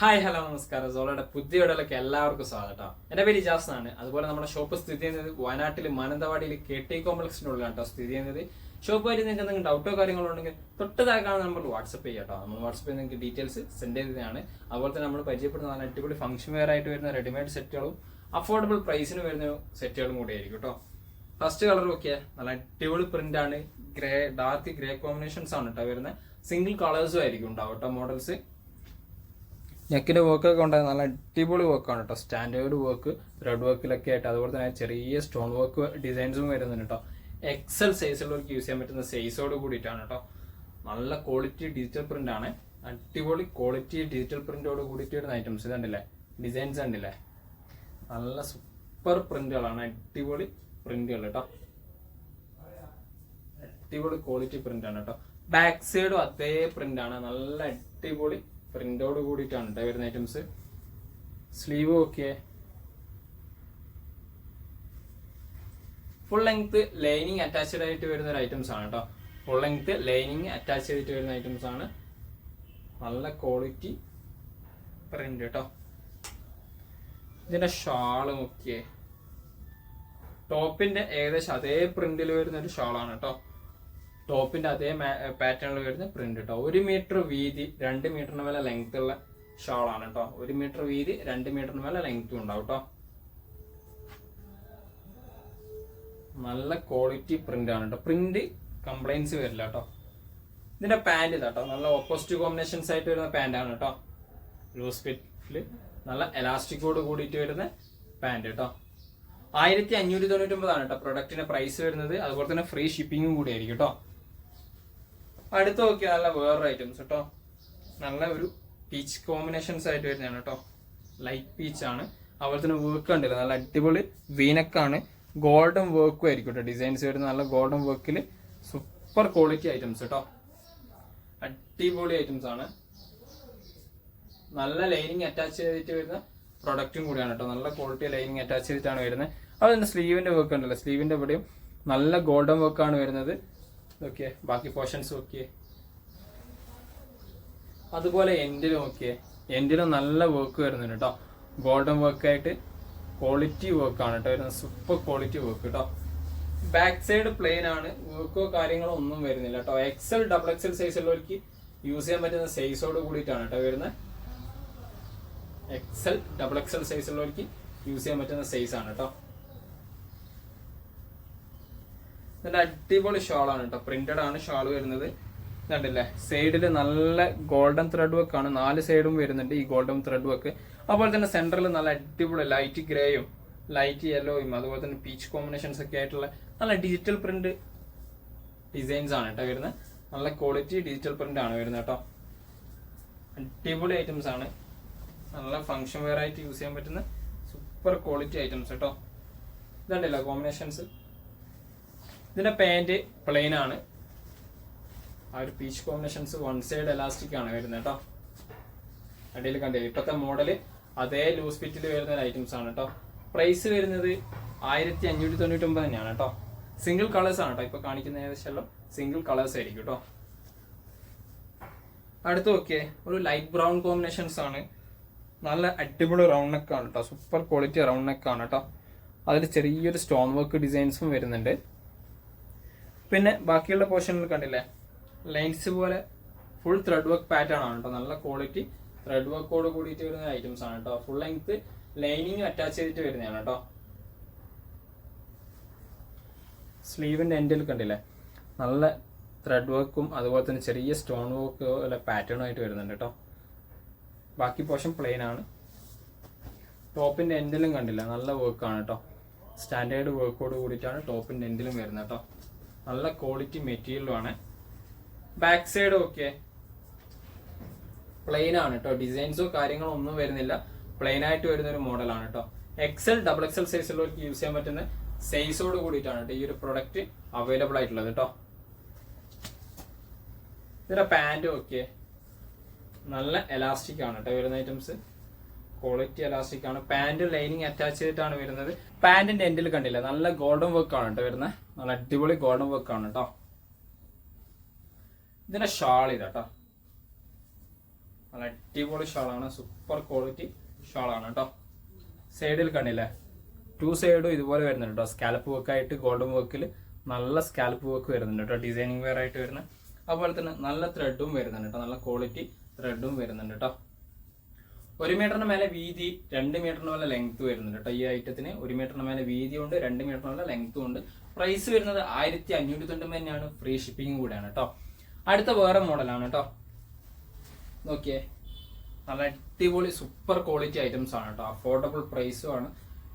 Hi hello നമസ്കാരം. സോളയുടെ പുതിയ വീഡിയോയിലേക്ക് എല്ലാവർക്കും സ്വാഗതം. എൻ്റെ പേര് ഇജാസ് എന്നാണ്. അതുപോലെ നമ്മുടെ ഷോപ്പ് സ്ഥിതി ചെയ്യുന്നത് വയനാട്ടിൽ മാനന്തവാടിയിൽ KT കോംപ്ലക്സിനുള്ളിലാണ് കേട്ടോ സ്ഥിതി ചെയ്യുന്നത്. ഷോപ്പുമായിട്ട് നിങ്ങൾക്ക് എന്തെങ്കിലും ഡൗട്ടോ കാര്യങ്ങളോ ഉണ്ടെങ്കിൽ തൊട്ട് താഴെയാണ് നമ്മൾ വാട്സപ്പ് ചെയ്യാം കേട്ടോ. നമ്മൾ വാട്സപ്പിൽ നിങ്ങൾക്ക് ഡീറ്റെയിൽസ് സെൻഡ് ചെയ്തതാണ്. അതുപോലെ തന്നെ നമ്മൾ പരിചയപ്പെടുന്ന നല്ല അടിപൊളി ഫംഗ്ഷൻ വെയർ ആയിട്ട് വരുന്ന റെഡിമെയ്ഡ് സെറ്റുകളും അഫോർഡബിൾ പ്രൈസിന് വരുന്ന സെറ്റുകളും കൂടി ആയിരിക്കും കേട്ടോ. ഫസ്റ്റ് കളർ നോക്കിയാൽ നല്ല അടിപൊളി പ്രിന്റ് ആണ്. ഡാർക്ക് ഗ്രേ കോമ്പിനേഷൻസ് ആണ് കേട്ടോ വരുന്നത്. സിംഗിൾ കളേഴ്സും ആയിരിക്കും ഉണ്ടാവും കേട്ടോ മോഡൽസ്. നെക്കിന്റെ വർക്കൊക്കെ ഉണ്ടായത് നല്ല അടിപൊളി വർക്കാണ് കേട്ടോ. സ്റ്റാൻഡേർഡ് വർക്ക് ത്രെഡ് വർക്കിലൊക്കെ ആയിട്ട്, അതുപോലെ തന്നെ ചെറിയ സ്റ്റോൺ വർക്ക് ഡിസൈൻസും വരുന്നുണ്ട് കേട്ടോ. എക്സൽ സൈസുള്ളവർക്ക് യൂസ് ചെയ്യാൻ പറ്റുന്ന സൈസോട് കൂടിയിട്ടാണ് കേട്ടോ. നല്ല ക്വാളിറ്റി ഡിജിറ്റൽ പ്രിന്റ് ആണ്. അടിപൊളി ക്വാളിറ്റി ഡിജിറ്റൽ പ്രിന്റോട് കൂടിയിട്ട് വരുന്ന ഐറ്റംസ് ഇതുണ്ടല്ലേ, ഡിസൈൻസ് ഉണ്ടല്ലേ, നല്ല സൂപ്പർ പ്രിന്റുകളാണ്. അടിപൊളി പ്രിന്റുകൾ കേട്ടോ, അടിപൊളി ക്വാളിറ്റി പ്രിന്റ് ആണ് കേട്ടോ. ബാക്ക് സൈഡും അതേ പ്രിന്റ് ആണ്, നല്ല അടിപൊളി പ്രിന്റോട് കൂടിയിട്ടാണ് കേട്ടോ വരുന്ന items. Sleeve okay, full length lining attached ആയിട്ട് വരുന്ന ഒരു ഐറ്റംസ് ആണ് കേട്ടോ. ഫുൾ ലെങ്ത് ലൈനിങ് അറ്റാച്ച് ചെയ്തിട്ട് വരുന്ന ഐറ്റംസ് ആണ്. നല്ല ക്വാളിറ്റി പ്രിന്റ് കേട്ടോ. ഇതിന്റെ ഷാള് നോക്കിയേ, ടോപ്പിന്റെ ഏകദേശം അതേ പ്രിന്റിൽ വരുന്ന ഒരു ഷാളാണ് കേട്ടോ. ടോപ്പിന്റെ അതേ പാറ്റേണിൽ വരുന്ന പ്രിന്റ് കേട്ടോ. 1 മീറ്റർ വീതി 2 മീറ്ററിന് മേലെ ലെങ്ത് ഉള്ള ഷാളാണ് കേട്ടോ. 1 മീറ്റർ വീതി 2 മീറ്ററിന് മേലെ ലെങ്ത്തും ഉണ്ടാവും കേട്ടോ. നല്ല ക്വാളിറ്റി പ്രിന്റ് ആണ് കേട്ടോ. പ്രിന്റ് കംപ്ലൈൻസ് വരില്ല കേട്ടോ. ഇതിന്റെ പാന്റ് ഇതാട്ടോ, നല്ല ഓപ്പോസിറ്റ് കോമ്പിനേഷൻസ് ആയിട്ട് വരുന്ന പാന്റ് ആണ് കേട്ടോ. ലൂസ് ഫിറ്റില് നല്ല എലാസ്റ്റിക്കോട് കൂടിയിട്ട് വരുന്ന പാന്റ് കേട്ടോ. 1599 ആണ് കേട്ടോ പ്രൊഡക്റ്റിന്റെ പ്രൈസ് വരുന്നത്. അതുപോലെ തന്നെ ഫ്രീ ഷിപ്പിംഗും കൂടി ആയിരിക്കും കേട്ടോ. അടുത്ത് നോക്കിയാൽ നല്ല വേറൊരു ഐറ്റംസ് കേട്ടോ. നല്ല ഒരു പീച്ച് കോമ്പിനേഷൻസ് ആയിട്ട് വരുന്നതാണ് കേട്ടോ. ലൈറ്റ് പീച്ച് ആണ്. അതുപോലെ തന്നെ വർക്ക് ഉണ്ടല്ലോ, നല്ല അടിപൊളി വീനക്കാണ്. ഗോൾഡൻ വർക്കും ആയിരിക്കും കേട്ടോ. ഡിസൈൻസ് വരുന്ന നല്ല ഗോൾഡൻ വർക്കിൽ സൂപ്പർ ക്വാളിറ്റി ഐറ്റംസ് കേട്ടോ. അടിപൊളി ഐറ്റംസ് ആണ്. നല്ല ലൈനിങ് അറ്റാച്ച് ചെയ്തിട്ട് വരുന്ന പ്രൊഡക്റ്റും കൂടിയാണ് കേട്ടോ. നല്ല ക്വാളിറ്റി ലൈനിങ് അറ്റാച്ച് ചെയ്തിട്ടാണ് വരുന്നത്. അത് തന്നെ സ്ലീവിന്റെ വർക്ക് ഉണ്ടല്ലോ, സ്ലീവിന്റെ ഇവിടെയും നല്ല ഗോൾഡൻ വർക്കാണ് വരുന്നത്. ഓക്കെ, ബാക്കി പോർഷൻസ് നോക്കിയേ. അതുപോലെ എൻഡിലും നോക്കിയേ, എൻഡിലും നല്ല വർക്ക് വരുന്നുണ്ട് കേട്ടോ. ഗോൾഡൻ വർക്കായിട്ട് ക്വാളിറ്റി വർക്കാണ് കേട്ടോ വരുന്നത്. സൂപ്പർ ക്വാളിറ്റി വർക്ക് കേട്ടോ. ബാക്ക് സൈഡ് പ്ലെയിൻ ആണ്, വർക്കോ കാര്യങ്ങളോ ഒന്നും വരുന്നില്ല കേട്ടോ. XL XXL സൈസ് ഉള്ളവർക്ക് യൂസ് ചെയ്യാൻ പറ്റുന്ന സൈസോട് കൂടിയിട്ടാണ് കേട്ടോ വരുന്നത്. XL XXL സൈസ് ഉള്ളവർക്ക് യൂസ് ചെയ്യാൻ പറ്റുന്ന സൈസ് ആണ് കേട്ടോ. നല്ല അടിപൊളി ഷാളാണ് കേട്ടോ. പ്രിന്റഡ് ആണ് ഷാൾ വരുന്നത്. കണ്ടില്ലേ, സൈഡില് നല്ല ഗോൾഡൻ ത്രെഡ് വർക്ക് ആണ്. 4 സൈഡും വരുന്നുണ്ട് ഈ ഗോൾഡൻ ത്രെഡ് വർക്ക്. അതുപോലെ തന്നെ സെന്ററിൽ നല്ല അടിപൊളി ലൈറ്റ് ഗ്രേയും ലൈറ്റ് യെല്ലോയും അതുപോലെ തന്നെ പീച്ച് കോമ്പിനേഷൻസ് ഒക്കെ ആയിട്ടുള്ള നല്ല ഡിജിറ്റൽ പ്രിന്റ് ഡിസൈൻസ് ആണ് കേട്ടോ വരുന്നത്. നല്ല ക്വാളിറ്റി ഡിജിറ്റൽ പ്രിന്റ് ആണ് വരുന്നത് കേട്ടോ. അടിപൊളി ഐറ്റംസ് ആണ്. നല്ല ഫംഗ്ഷൻ വെയർ ആയിട്ട് യൂസ് ചെയ്യാൻ പറ്റുന്ന സൂപ്പർ ക്വാളിറ്റി ഐറ്റംസ് കേട്ടോ. ഇതുണ്ടല്ലോ കോമ്പിനേഷൻസ്. ഇതിന്റെ പാന്റ് പ്ലെയിൻ ആണ്. ആ ഒരു പീച്ച് കോമ്പിനേഷൻസ് 1 സൈഡ് എലാസ്റ്റിക് ആണ് വരുന്നത് കേട്ടോ. അടിയിൽ കണ്ടില്ല, ഇപ്പോഴത്തെ മോഡല് അതേ ലൂസ് ഫിറ്റിൽ വരുന്ന ഐറ്റംസ് ആണ് കേട്ടോ. പ്രൈസ് വരുന്നത് 1599 തന്നെയാണ് കേട്ടോ. സിംഗിൾ കളേഴ്സ് ആണ് കേട്ടോ. ഇപ്പൊ കാണിക്കുന്ന ഏകദേശം എല്ലാം സിംഗിൾ കളേഴ്സ് ആയിരിക്കും കേട്ടോ. അടുത്ത് നോക്കിയേ, ഒരു ലൈറ്റ് ബ്രൗൺ കോമ്പിനേഷൻസ് ആണ്. നല്ല അടിപൊളി റൗണ്ട് നെക്ക് ആണ് കേട്ടോ. സൂപ്പർ ക്വാളിറ്റി റൗണ്ട് നെക്ക് ആണ് കേട്ടോ. അതിൽ ചെറിയൊരു സ്റ്റോൺ വർക്ക് ഡിസൈൻസും വരുന്നുണ്ട്. പിന്നെ ബാക്കിയുള്ള പോർഷനിൽ കണ്ടില്ലേ, ലൈൻസ് പോലെ ഫുൾ ത്രെഡ് വർക്ക് പാറ്റേൺ ആണ് കേട്ടോ. നല്ല ക്വാളിറ്റി ത്രെഡ് വർക്കോട് കൂടിയിട്ട് വരുന്ന ഐറ്റംസ് ആണ് കേട്ടോ. ഫുൾ ലെങ്ത് ലൈനിങ് അറ്റാച്ച് ചെയ്തിട്ട് വരുന്നതാണ് കേട്ടോ. സ്ലീവിന്റെ എൻഡിൽ കണ്ടില്ലേ, നല്ല ത്രെഡ് വർക്കും അതുപോലെ തന്നെ ചെറിയ സ്റ്റോൺ വർക്ക് അല്ല പാറ്റേണും ആയിട്ട് വരുന്നുണ്ട് കേട്ടോ. ബാക്കി പോർഷൻ പ്ലെയിൻ ആണ്. ടോപ്പിന്റെ എൻഡിലും കണ്ടില്ല, നല്ല വർക്കാണ് കേട്ടോ. സ്റ്റാൻഡേർഡ് വർക്കോട് കൂടിയിട്ടാണ് ടോപ്പിന്റെ എൻഡിലും വരുന്നത് കേട്ടോ. നല്ല ക്വാളിറ്റി മെറ്റീരിയലും ആണ്. ബാക്ക് സൈഡ് ഓക്കെ പ്ലെയിൻ ആണ് കേട്ടോ. ഡിസൈൻസോ കാര്യങ്ങളോ ഒന്നും വരുന്നില്ല. പ്ലെയിൻ ആയിട്ട് വരുന്ന ഒരു മോഡലാണ് കേട്ടോ. XL XXL സൈസുള്ളവർക്ക് യൂസ് ചെയ്യാൻ പറ്റുന്ന സൈസോട് കൂടിയിട്ടാണ് കേട്ടോ ഈ ഒരു പ്രൊഡക്റ്റ് അവൈലബിൾ ആയിട്ടുള്ളത് കേട്ടോ. ഇതിന്റെ പാന്റ് ഓക്കെ നല്ല എലാസ്റ്റിക് ആണ് കേട്ടോ വരുന്ന ഐറ്റംസ്. ക്വാളിറ്റി എലാസ്റ്റിക് ആണ്. പാന്റ് ലൈനിങ് അറ്റാച്ച് ചെയ്തിട്ടാണ് വരുന്നത്. പാന്റിന്റെ എൻഡിൽ കണ്ടില്ല, നല്ല ഗോൾഡൻ വർക്ക് ആണ് കേട്ടോ വരുന്നത്. നല്ല അടിപൊളി ഗോൾഡൻ വർക്ക് ആണ് കേട്ടോ. ഇതിന്റെ ഷാൾ ഇതാട്ടോ. നല്ല അടിപൊളി ഷാളാണ്, സൂപ്പർ ക്വാളിറ്റി ഷാളാണ് കേട്ടോ. സൈഡിൽ കണ്ടില്ലേ, 2 സൈഡും ഇതുപോലെ വരുന്നുണ്ട് കേട്ടോ. സ്കാലപ്പ് വർക്ക് ആയിട്ട് ഗോൾഡൻ വർക്കിൽ നല്ല സ്കാലപ്പ് വർക്ക് വരുന്നുണ്ട് കേട്ടോ, ഡിസൈനിങ് വെയർ ആയിട്ട് വരുന്ന. അതുപോലെ തന്നെ നല്ല ത്രെഡും വരുന്നുണ്ട് കേട്ടോ, നല്ല ക്വാളിറ്റി ത്രെഡും വരുന്നുണ്ട് കേട്ടോ. 1 മീറ്ററിന് മേലെ വീതി, 2 മീറ്ററിന് മേലെ ലെങ്ത് വരുന്നുണ്ട് കേട്ടോ. ഈ ഐറ്റത്തിന് 1 മീറ്ററിന് മേലെ വീതി ഉണ്ട്, 2 മീറ്ററിന് മേലെ ലെങ്ത്തും ഉണ്ട്. പ്രൈസ് വരുന്നത് 1590 തന്നെയാണ്, ഫ്രീ ഷിപ്പിംഗ് കൂടെയാണ് കേട്ടോ. അടുത്ത വേറെ മോഡലാണ് കേട്ടോ. നോക്കിയേ, നല്ല അടിപൊളി സൂപ്പർ ക്വാളിറ്റി ഐറ്റംസ് ആണ് കേട്ടോ, അഫോർഡബിൾ പ്രൈസും ആണ്.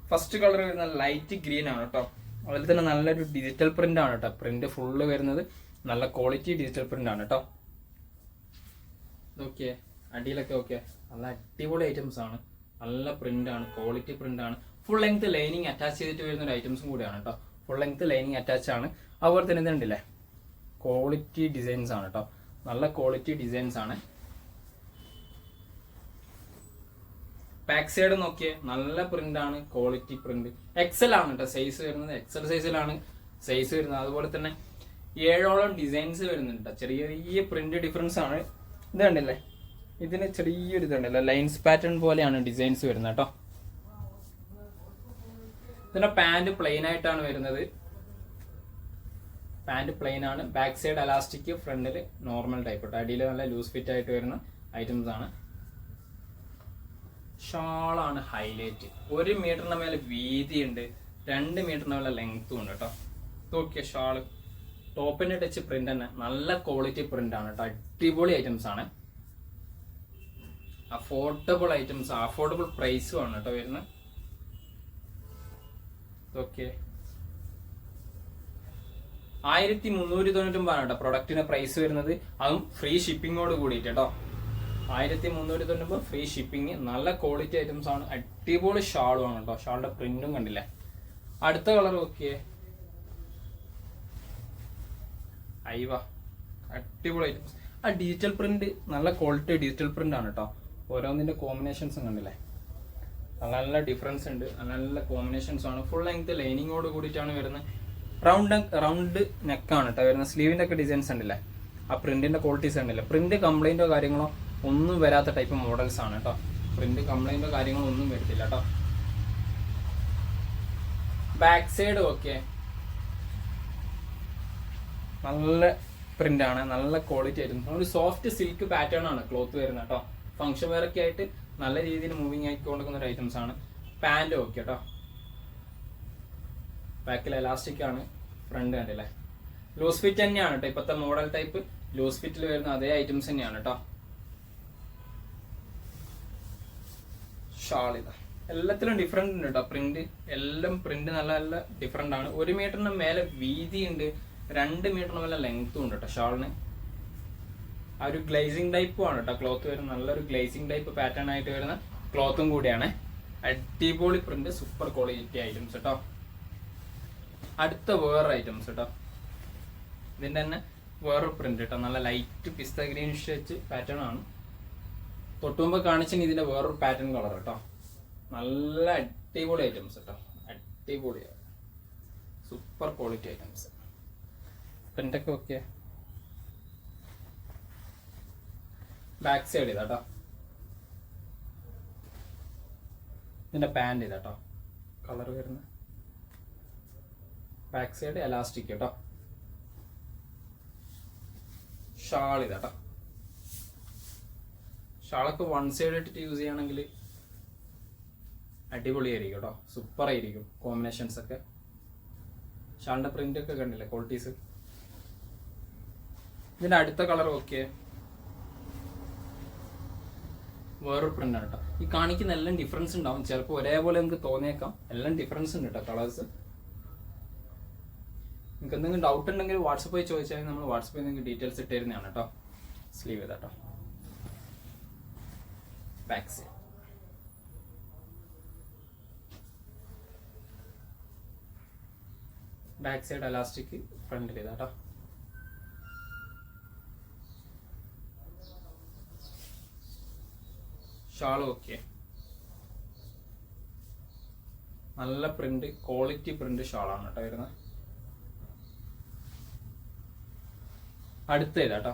ഫസ്റ്റ് കളർ വരുന്നത് ലൈറ്റ് ഗ്രീൻ ആണ് കേട്ടോ. അതിൽ തന്നെ നല്ലൊരു ഡിജിറ്റൽ പ്രിന്റ് ആണ് കേട്ടോ. പ്രിന്റ് ഫുള്ള് വരുന്നത് നല്ല ക്വാളിറ്റി ഡിജിറ്റൽ പ്രിന്റ് ആണ് കേട്ടോ. നോക്കിയേ, അടിയിലൊക്കെ ഓക്കെ, നല്ല അടിപൊളി ഐറ്റംസ് ആണ്, നല്ല പ്രിന്റ് ആണ്, ക്വാളിറ്റി പ്രിന്റ് ആണ്. ഫുൾ ലെങ്ത് ലൈനിങ് അറ്റാച്ച് ചെയ്തിട്ട് വരുന്ന ഒരു ഐറ്റംസും കൂടിയാണ് കേട്ടോ. ഫുൾ ലെങ്ത് ലൈനിങ് അറ്റാച്ച് ആണ്. അതുപോലെ തന്നെ ഇതുണ്ടല്ലേ, ക്വാളിറ്റി ഡിസൈൻസ് ആണ് കേട്ടോ, നല്ല ക്വാളിറ്റി ഡിസൈൻസ് ആണ്. ബാക്ക് സൈഡ് നോക്കിയേ, നല്ല പ്രിന്റ് ആണ്, ക്വാളിറ്റി പ്രിന്റ്. എക്സൽ ആണ് കേട്ടോ സൈസ് വരുന്നത്, എക്സൽ സൈസിലാണ് സൈസ് വരുന്നത്. അതുപോലെ തന്നെ 7ഓളം ഡിസൈൻസ് വരുന്നുണ്ട്. ചെറിയ ചെറിയ പ്രിന്റ് ഡിഫറൻസ് ആണ്. ഇത് കണ്ടില്ലേ, ഇതിന് ചെറിയൊരു ഇതുണ്ടല്ലോ, ലൈൻസ് പാറ്റേൺ പോലെയാണ് ഡിസൈൻസ് വരുന്നത് കേട്ടോ. ഇതിന്റെ പാന്റ് പ്ലെയിൻ ആയിട്ടാണ് വരുന്നത്, പാന്റ് പ്ലെയിൻ ആണ്. ബാക്ക് സൈഡ് എലാസ്റ്റിക്, ഫ്രണ്ടിൽ നോർമൽ ടൈപ്പ് കേട്ടോ. അടിയിൽ നല്ല ലൂസ് ഫിറ്റ് ആയിട്ട് വരുന്ന ഐറ്റംസ് ആണ്. ഷാളാണ് ഹൈലൈറ്റ്. 1 മീറ്ററിന് മേലെ വീതി ഉണ്ട്, 2 മീറ്ററിന് മേലെ ലെങ്ത്തും ഉണ്ട് കേട്ടോ. നോക്കിയ ഷാള് ടോപ്പിന്റെ ടച്ച് പ്രിന്റ് തന്നെ നല്ല ക്വാളിറ്റി പ്രിന്റ് ആണ് കേട്ടോ. അടിപൊളി ഐറ്റംസ് ആണ്, അഫോർഡബിൾ ഐറ്റംസ്, അഫോർഡബിൾ പ്രൈസും ആണ് കേട്ടോ വരുന്നത്. ഓക്കെ, 1399 കേട്ടോ പ്രൊഡക്റ്റിന് പ്രൈസ് വരുന്നത്. അതും ഫ്രീ ഷിപ്പിങ്ങോട് കൂടിയിട്ട് കേട്ടോ. 1399 ഫ്രീ ഷിപ്പിംഗ്. നല്ല ക്വാളിറ്റി ഐറ്റംസ് ആണ്, അടിപൊളി ഷാളും ആണ് കേട്ടോ. ഷാളിന്റെ പ്രിന്റും കണ്ടില്ലേ. അടുത്ത കളർ നോക്കിയേ, അയ്യ അടിപൊളി ഐറ്റംസ്. ആ ഡിജിറ്റൽ പ്രിന്റ് നല്ല ക്വാളിറ്റി ഡിജിറ്റൽ പ്രിന്റ് ആണ് കേട്ടോ. ഓരോന്നിന്റെ കോമ്പിനേഷൻസും കണ്ടില്ലേ, നല്ല നല്ല ഡിഫറൻസ് ഉണ്ട്, നല്ല കോമ്പിനേഷൻസ് ആണ്. ഫുൾ ലെങ്ത് ലൈനിങ്ങോട് കൂടിയിട്ടാണ് വരുന്നത്. റൗണ്ട് നെക്കാണ് കേട്ടോ വരുന്നത്. സ്ലീവിന്റെ ഒക്കെ ഡിസൈൻസ് ഉണ്ടല്ലേ, ആ പ്രിന്റിന്റെ ക്വാളിറ്റീസ് ഉണ്ടല്ലേ. പ്രിന്റ് കംപ്ലൈന്റോ കാര്യങ്ങളോ ഒന്നും വരാത്ത ടൈപ്പ് മോഡൽസ് ആണ് കേട്ടോ. പ്രിന്റ് കംപ്ലൈന്റോ കാര്യങ്ങളോ ഒന്നും വരത്തില്ല കേട്ടോ. ബാക്ക് സൈഡ് ഓക്കെ, നല്ല പ്രിന്റ് ആണ്, നല്ല ക്വാളിറ്റി ആയിരുന്നു. ഒരു സോഫ്റ്റ് സിൽക്ക് പാറ്റേൺ ആണ് ക്ലോത്ത് വരുന്നത് കേട്ടോ. ഫംഗ്ഷൻ വെയർ ഒക്കെ ആയിട്ട് നല്ല രീതിയിൽ മൂവിങ് ആയിക്കൊണ്ടിരിക്കുന്ന ഒരു ഐറ്റംസ് ആണ്. പാന്റ് ഓക്കെ കേട്ടോ. ബാക്കിൽ എലാസ്റ്റിക് ആണ്, ഫ്രണ്ട് കണ്ടില്ലേ ലൂസ് ഫിറ്റ് തന്നെയാണ് കേട്ടോ. ഇപ്പോഴത്തെ മോഡൽ ടൈപ്പ് ലൂസ് ഫിറ്റിൽ വരുന്ന അതേ ഐറ്റംസ് തന്നെയാണ് കേട്ടോ. ഷാൾ ഇതാ, എല്ലാത്തിലും ഡിഫറെന്റ് ഉണ്ട് കേട്ടോ. പ്രിന്റ് എല്ലാം പ്രിന്റ് നല്ല നല്ല ഡിഫറെന്റ് ആണ്. 1 മീറ്ററിന് മേലെ വീതി ഉണ്ട്, 2 മീറ്ററിന് മേലെ ലെങ്ത്തും ഉണ്ട് കേട്ടോ ഷാളിന്. ആ ഒരു ഗ്ലേസിംഗ് ടൈപ്പും ആണ് കേട്ടോ ക്ലോത്ത് വരുന്നത്. നല്ലൊരു ഗ്ലേസിംഗ് ടൈപ്പ് പാറ്റേൺ ആയിട്ട് വരുന്ന ക്ലോത്തും കൂടിയാണ്. അടിപൊളി പ്രിന്റ്, സൂപ്പർ ക്വാളിറ്റി ഐറ്റംസ് കേട്ടോ. അടുത്ത വേറെ ഐറ്റംസ് കേട്ടോ. ഇതിന്റെ തന്നെ വേറൊരു പ്രിന്റ് കേട്ടോ, നല്ല ലൈറ്റ് പിസ്ത ഗ്രീൻ ഷെച്ച് പാറ്റേൺ ആണ്. തൊട്ടുമുമ്പ് കാണിച്ചാൽ ഇതിന്റെ വേറൊരു പാറ്റേൺ കളർ കേട്ടോ. നല്ല അടിപൊളി ഐറ്റംസ് കേട്ടോ, അടിപൊളി സൂപ്പർ ക്വാളിറ്റി ഐറ്റംസ്. പ്രിന്റൊക്കെ ഓക്കെ. ബാക്ക് സൈഡ് ഇതാട്ടോ, ഇതിന്റെ പാന്റ് ഇതാട്ടോ കളർ വരുന്ന. ബാക്ക് സൈഡ് എലാസ്റ്റിക് കേട്ടോ. ഷാൾ ഇതാട്ടോ. ഷാളൊക്കെ 1 സൈഡ് ഇട്ടിട്ട് യൂസ് ചെയ്യുകയാണെങ്കിൽ അടിപൊളിയായിരിക്കും കേട്ടോ, സൂപ്പർ ആയിരിക്കും കോമ്പിനേഷൻസ് ഒക്കെ. ഷാളിന്റെ പ്രിന്റ് ഒക്കെ കണ്ടില്ലേ, ക്വാളിറ്റീസ്. ഇതിന്റെ അടുത്ത കളർ ഓക്കെ, വേറൊരു പ്രിന്റ് ആണ് കേട്ടോ. ഈ കാണിക്കുന്ന എല്ലാം ഡിഫറൻസ് ഉണ്ടാവും, ചിലപ്പോൾ ഒരേപോലെ നമുക്ക് തോന്നിയേക്കാം. എല്ലാം ഡിഫറൻസ് ഉണ്ട് കേട്ടോ കളേഴ്സ്. നിങ്ങൾക്ക് എന്തെങ്കിലും ഡൗട്ട് ഉണ്ടെങ്കിൽ വാട്സപ്പ് ആയി ചോദിച്ചാൽ നമ്മൾ വാട്സപ്പിൽ നിങ്ങൾക്ക് ഡീറ്റെയിൽസ് ഇട്ട് തരുന്നതാണ് കേട്ടോ. സ്ലീവ് ചെയ്താട്ടോ. Back side back side elastic, ഫ്രണ്ടിൽ ഇതാട്ടോ. ഷാളും ഓക്കെ, നല്ല പ്രിന്റ്, ക്വാളിറ്റി പ്രിന്റ് ഷാളാണ് കേട്ടോ വരുന്നത്. അടുത്ത ഇതാട്ടോ,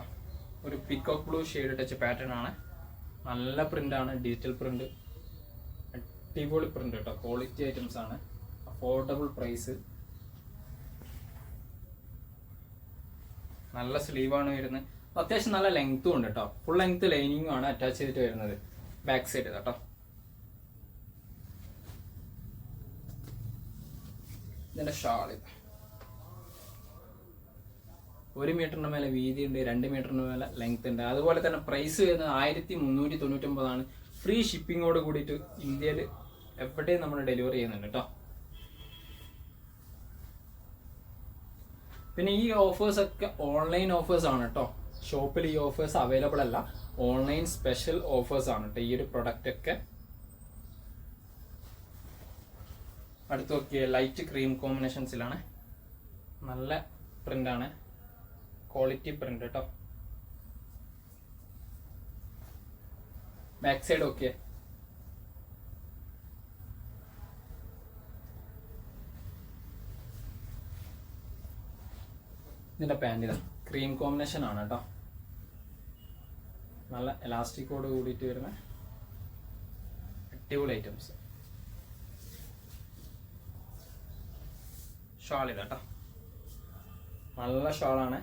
ഒരു peacock blue shade touch pattern ആണ്. നല്ല പ്രിന്റാണ്, ഡിജിറ്റൽ പ്രിന്റ്, അടിപൊളി പ്രിന്റ് കേട്ടോ. ക്വാളിറ്റി ഐറ്റംസ് ആണ്, അഫോർഡബിൾ പ്രൈസ്. നല്ല സ്ലീവാണ് വരുന്നത്. അത്യാവശ്യം നല്ല ലെങ്ത്തും ഉണ്ട് കേട്ടോ. ഫുൾ ലെങ്ത് ലൈനിങ്ങും ആണ് അറ്റാച്ച് ചെയ്തിട്ട് വരുന്നത് ബാക്ക് സൈഡ് കേട്ടോ. ഇതിന്റെ ഷാള് 1 മീറ്ററിന് മേലെ വീതി ഉണ്ട്, 2 മീറ്ററിന് മേലെ ലെങ്ത് ഉണ്ട്. അതുപോലെ തന്നെ പ്രൈസ് വരുന്നത് 1399 ഫ്രീ ഷിപ്പിങ്ങോട് കൂടിയിട്ട് ഇന്ത്യയിൽ എവിടെയും നമ്മൾ ഡെലിവറി ചെയ്യുന്നുണ്ട് കേട്ടോ. പിന്നെ ഈ ഓഫേഴ്സ് ഒക്കെ ഓൺലൈൻ ഓഫേഴ്സ് ആണ് കേട്ടോ. ഷോപ്പിൽ ഈ ഓഫേഴ്സ് അവൈലബിൾ അല്ല, ഓൺലൈൻ സ്പെഷ്യൽ ഓഫേഴ്സ് ആണ് കേട്ടോ ഈ ഒരു പ്രൊഡക്റ്റ് ഒക്കെ. അടുത്ത് നോക്കിയ ലൈറ്റ് ക്രീം കോമ്പിനേഷൻസിലാണ്, നല്ല പ്രിന്റ് ആണ്, ക്വാളിറ്റി പ്രിന്റ് കേട്ടോ. Back side okay. ഇതിന്റെ പാന്റ് ഇതാ ക്രീം കോമ്പിനേഷൻ ആണ് കേട്ടോ. നല്ല എലാസ്റ്റിക്കോട് കൂടിയിട്ട് വരുന്ന അടിപൊളി ഐറ്റംസ്. ഷാൾ ഇതാ കേട്ടോ, നല്ല ഷാളാണ്.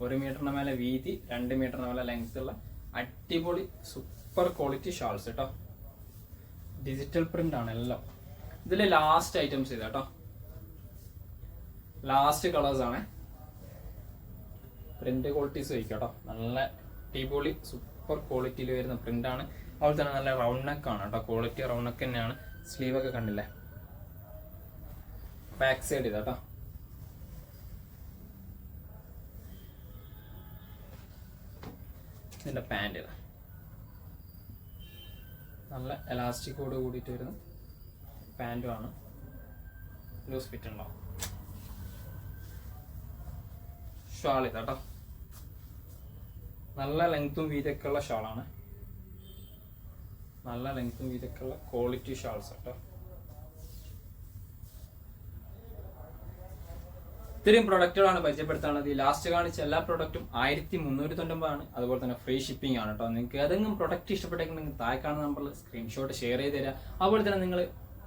1 മീറ്ററിന് മേലെ വീതി, 2 മീറ്ററിന് മേലെ ലെങ്ത് ഉള്ള അടിപൊളി സൂപ്പർ ക്വാളിറ്റി ഷാൾസ് കേട്ടോ. ഡിജിറ്റൽ പ്രിന്റ് ആണ് എല്ലാം. ഇതിൽ ലാസ്റ്റ് ഐറ്റംസ് ഇതാ കേട്ടോ, ലാസ്റ്റ് കളേഴ്സ് ആണ്. പ്രിന്റ് ക്വാളിറ്റീസ് ചോദിക്കട്ടോ, നല്ല അടിപൊളി സൂപ്പർ ക്വാളിറ്റിയിൽ വരുന്ന പ്രിന്റ് ആണ്. അതുപോലെ തന്നെ നല്ല റൗണ്ട് നെക്ക് ആണ് കേട്ടോ, ക്വാളിറ്റി റൗണ്ട് നെക്ക് തന്നെയാണ്. സ്ലീവ് ഒക്കെ കണ്ടില്ലേ. ബാക്ക് സൈഡ് ഇതാ കേട്ടോ. ഇതിന്റെ പാന്റ് ഇതാ, നല്ല എലാസ്റ്റിക്കോട് കൂടിയിട്ട് വരുന്ന പാന്റും ആണ്. ലൂസ് ഫിറ്റ് ഉണ്ടാവും. ഷാൾ ഇതാ കേട്ടോ, നല്ല ലെങ്ത്തും വീതിയൊക്കെ ഉള്ള ഷാളാണ്. നല്ല ലെങ്ത്തും വീതിയൊക്കെ ഉള്ള ക്വാളിറ്റി ഷാൾസ് കേട്ടോ. ഇത്രയും പ്രൊഡക്റ്റുകളാണ് പരിചയപ്പെടുത്താനുള്ളത്. ഈ ലാസ്റ്റ് കാണിച്ച എല്ലാ പ്രൊഡക്റ്റും 1399 അതുപോലെ തന്നെ ഫ്രീ ഷിപ്പിംഗ് ആണ് കേട്ടോ. നിങ്ങൾക്ക് ഏതെങ്കിലും പ്രൊഡക്റ്റ് ഇഷ്ടപ്പെട്ടെങ്കിൽ താഴെ കാണുന്ന നമ്പറിൽ സ്ക്രീൻഷോട്ട് ഷെയർ ചെയ്ത് തരിക. അതുപോലെ തന്നെ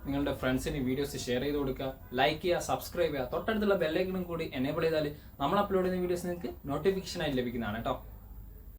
നിങ്ങളുടെ ഫ്രണ്ട്സിന് വീഡിയോസ് ഷെയർ ചെയ്ത് കൊടുക്കുക, ലൈക്ക് ചെയ്യുക, സബ്സ്ക്രൈബ് ചെയ്യുക. തൊട്ടടുത്തുള്ള ബെല്ലൈക്കണും കൂടി എനേബിൾ ചെയ്താൽ നമ്മൾ അപ്ലോഡ് ചെയ്യുന്ന വീഡിയോസ് നിങ്ങൾക്ക് നോട്ടിഫിക്കേഷൻ ആയിട്ട് ലഭിക്കുന്നതാണ് കേട്ടോ.